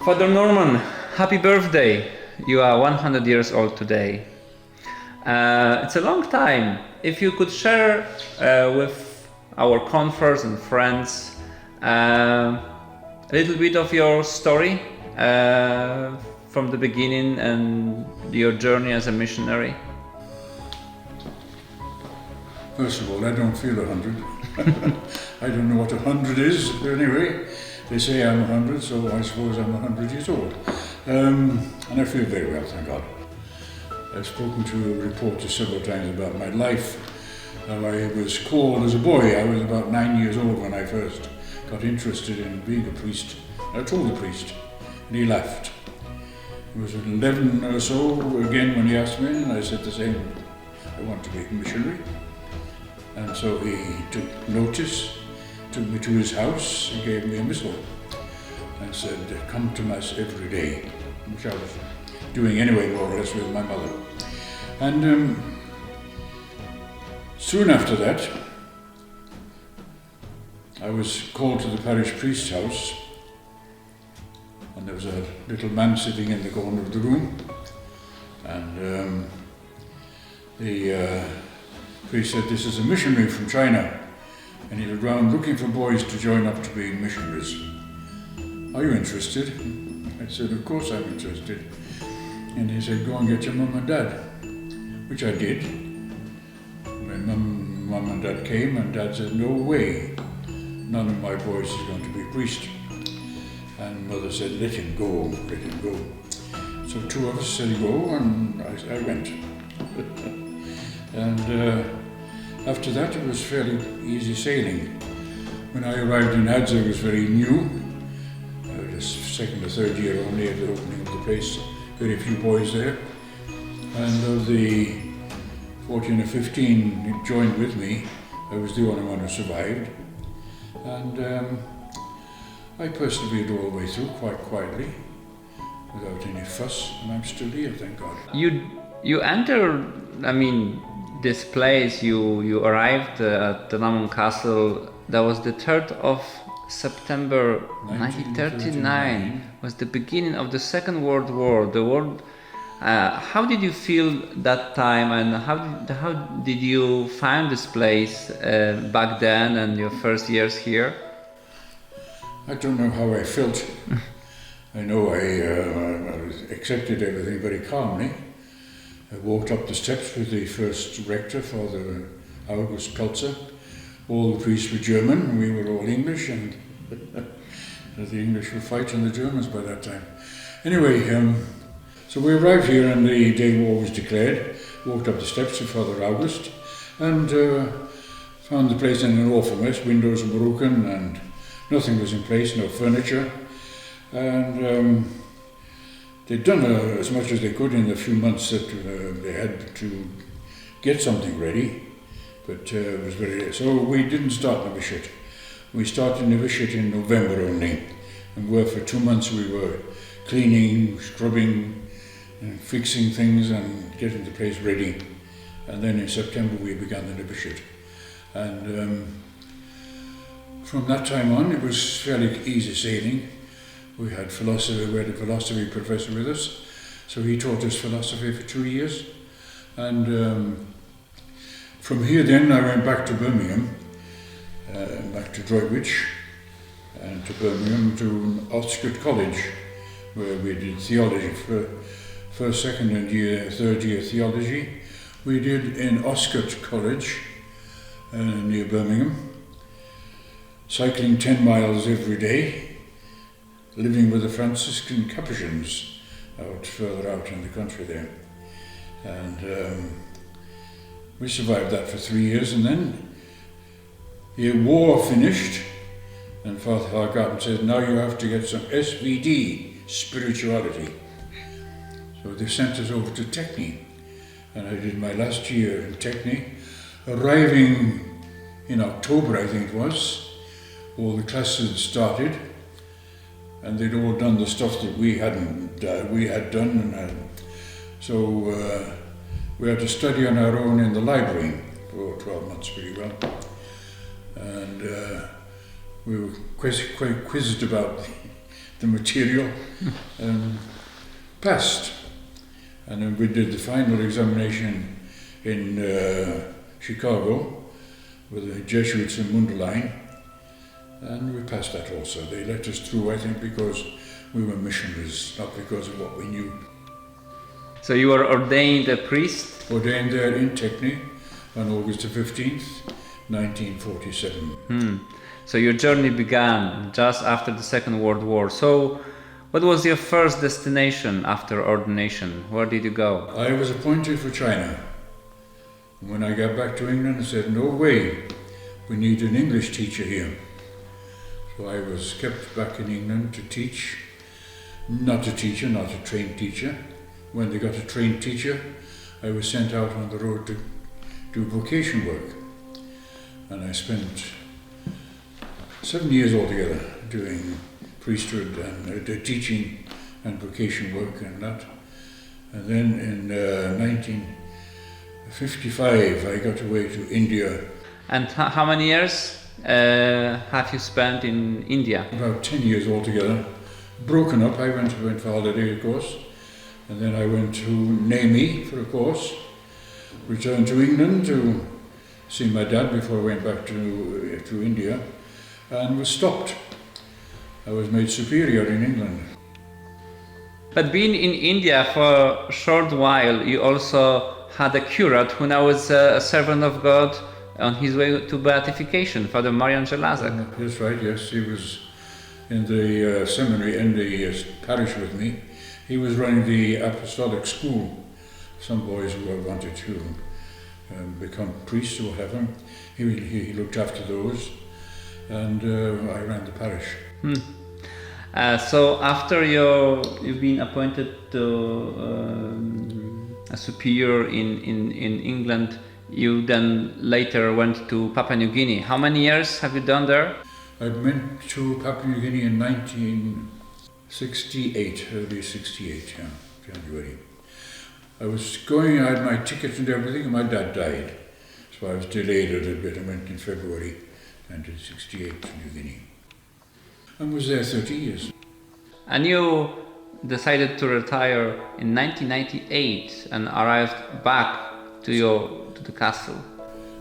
Father Norman, happy birthday! You are 100 years old today. It's a long time. If you could share with our conference and friends a little bit of your story from the beginning and your journey as a missionary. First of all, I don't feel 100. I don't know what 100 is, anyway. They say I'm 100, so I suppose I'm 100 years old. And I feel very well, thank God. I've spoken to a reporter several times about my life. I was called as a boy. I was about 9 years old when I first got interested in being a priest. I told the priest, and he laughed. I was 11 or so again when he asked me, and I said the same. I want to be a missionary. And so he took notice, took me to his house, and gave me a missal and said, come to Mass every day, which I was doing anyway, more or less, with my mother. And soon after that, I was called to the parish priest's house, and there was a little man sitting in the corner of the room, and the priest said, this is a missionary from China, and he's around looking for boys to join up to be missionaries. Are you interested? I said, of course I'm interested. And he said, go and get your mum and dad, which I did. My mum and dad came, and dad said, no way, none of my boys is going to be a priest. And mother said, let him go, let him go. So two of us said go, and I went. And after that it was fairly easy sailing. When I arrived in Hadza, it was very new. Just second or third year only at the opening of the place, very few boys there. And of the 14 or 15 who joined with me, I was the only one who survived. And I persevered all the way through quite quietly, without any fuss, and I'm still here, thank God. You entered, this place, you arrived at the Norman Castle. That was the 3rd of September 1939. Was the beginning of the Second World War. How did you feel that time, and how did you find this place back then and your first years here? I don't know how I felt. I know I accepted everything very calmly. I walked up the steps with the first rector, Father August Pelzer. All the priests were German, we were all English, and the English were fighting the Germans by that time. Anyway, so we arrived here and the day war was declared. Walked up the steps to Father August and found the place in an awful mess. Windows were broken and nothing was in place, no furniture. And they'd done as much as they could in the few months that they had to get something ready, but it was very. So we didn't start novitiate. We started novitiate in November only, and for 2 months we were cleaning, scrubbing, and fixing things and getting the place ready. And then in September we began the novitiate. And from that time on it was fairly easy sailing. We had a philosophy professor with us, so he taught us philosophy for 2 years. And from here then I went back to Birmingham, back to Droitwich, and to Birmingham to Oscott College, where we did theology for first, second and third year theology. We did in Oscott College near Birmingham, cycling 10 miles every day, living with the Franciscan Capuchins further out in the country there. And we survived that for 3 years, and then the war finished, and Father Hargarten said, now you have to get some SVD, spirituality. So they sent us over to Techny, and I did my last year in Techny, arriving in October, I think it was. All the classes had started, and they'd all done the stuff that we had done, and so we had to study on our own in the library for 12 months pretty well. And we were quite quizzed about the material, passed. And then we did the final examination in Chicago with the Jesuits in Mundelein, and we passed that also. They let us through, I think, because we were missionaries, not because of what we knew. So you were ordained a priest? Ordained there in Techney on August the 15th, 1947. So your journey began just after the Second World War. So what was your first destination after ordination? Where did you go? I was appointed for China. When I got back to England, I said, no way, we need an English teacher here. So I was kept back in England to teach. Not a teacher, not a trained teacher. When they got a trained teacher, I was sent out on the road to do vocation work. And I spent 7 years altogether doing priesthood and teaching and vocation work and that. And then in 1955 I got away to India. And how many years have you spent in India? About 10 years altogether. Broken up, I went for holiday, of course, and then I went to Nemi for a course, returned to England to see my dad before I went back to India, and was stopped. I was made superior in England. But being in India for a short while, you also had a curate who now is a servant of God on his way to beatification, Father Marian Żelazek. That's right, yes. He was in the seminary in the parish with me. He was running the apostolic school. Some boys who wanted to become priests or whatever. He looked after those, and I ran the parish. So after you've been appointed to a superior in England, you then later went to Papua New Guinea. How many years have you done there? I went to Papua New Guinea in 1968, early 68, January. I was going, I had my ticket and everything, and my dad died. So I was delayed a little bit. I went in February 1968 to New Guinea. And was there 30 years. And you decided to retire in 1998 and arrived back to the castle.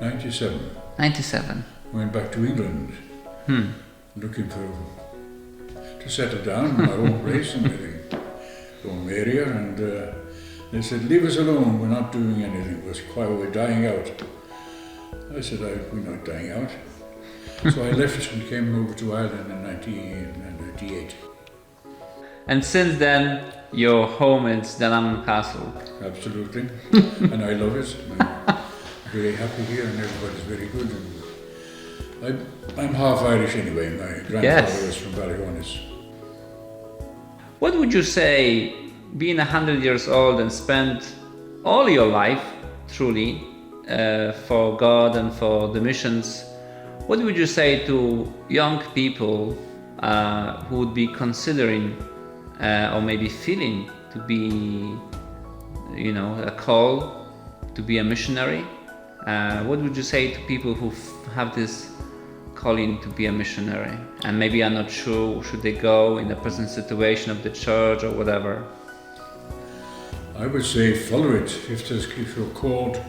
97. 97. Went back to England, looking to settle down in my own place and everything, own area, and they said, leave us alone, we're not doing anything, we're dying out. I said, we're not dying out. So I left and came over to Ireland in 1998. And since then, your home is Dunamon Castle. Absolutely, and I love it. I'm very happy here, and everybody's very good. And I'm half Irish anyway. My grandfather was from Ballygonis. What would you say, being 100 years old and spent all your life, truly, for God and for the missions, what would you say to young people who would be considering or maybe feeling to be, a call to be a missionary? What would you say to people who have this calling to be a missionary and maybe are not sure should they go in the present situation of the church or whatever? I would say follow it. If you're called,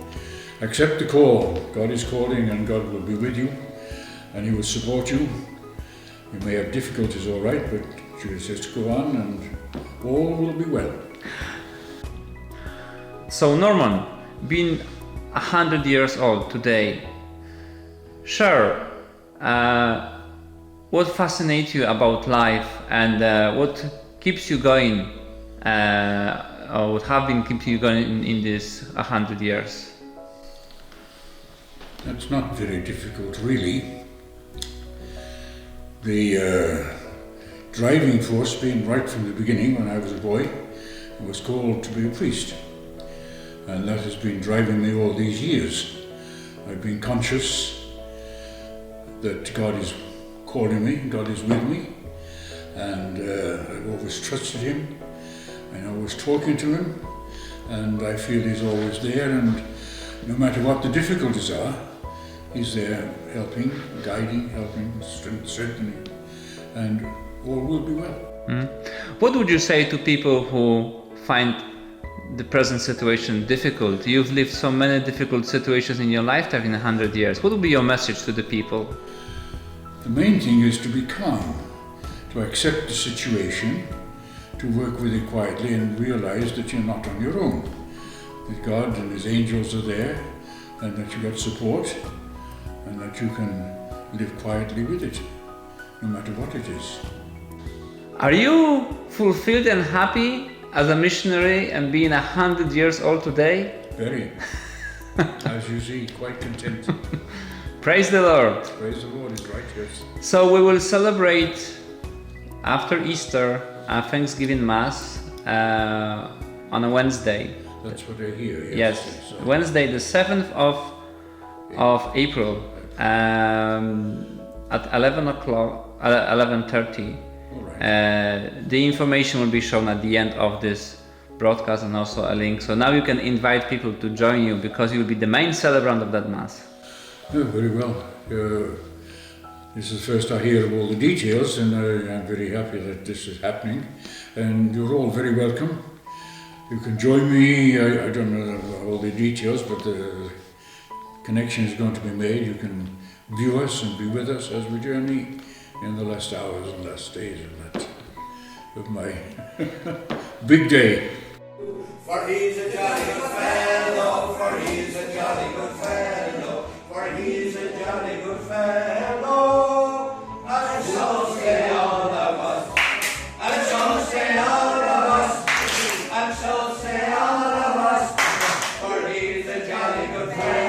accept the call. God is calling and God will be with you and He will support you. You may have difficulties, all right, but just go on and all will be well. So Norman, being 100 years old today, share what fascinates you about life and what keeps you going, or what have been keeping you going in this 100 years? That's not very difficult, really. The driving force being right from the beginning when I was a boy, I was called to be a priest. And that has been driving me all these years. I've been conscious that God is calling me, God is with me, and I've always trusted Him, and always talking to Him, and I feel He's always there, and no matter what the difficulties are, He's there helping, guiding, helping, strengthening, and all will be well. What would you say to people who find the present situation difficult? You've lived so many difficult situations in your lifetime in 100 years. What would be your message to the people? The main thing is to be calm, to accept the situation, to work with it quietly and realize that you're not on your own, that God and His angels are there and that you got support and that you can live quietly with it, no matter what it is. Are you fulfilled and happy as a missionary and being 100 years old today? Very. As you see, quite content. Praise the Lord. Praise the Lord is right, yes. So we will celebrate after Easter a Thanksgiving Mass on a Wednesday. That's what I hear, Yes, So, Wednesday the 7th of April at 11 o'clock, 11:30. all right. The information will be shown at the end of this broadcast and also a link. So now you can invite people to join you because you will be the main celebrant of that Mass. Oh, very well. This is the first I hear of all the details, and I'm very happy that this is happening. And you're all very welcome. You can join me. I don't know all the details, but the connection is going to be made. You can view us and be with us as we journey in the last hours and last days of my big day. For he's a jolly good fellow, for he's a jolly good fellow, for he's a jolly good fellow, and so say all of us, and so say all of us, and so say all of us, for he's a jolly good fellow.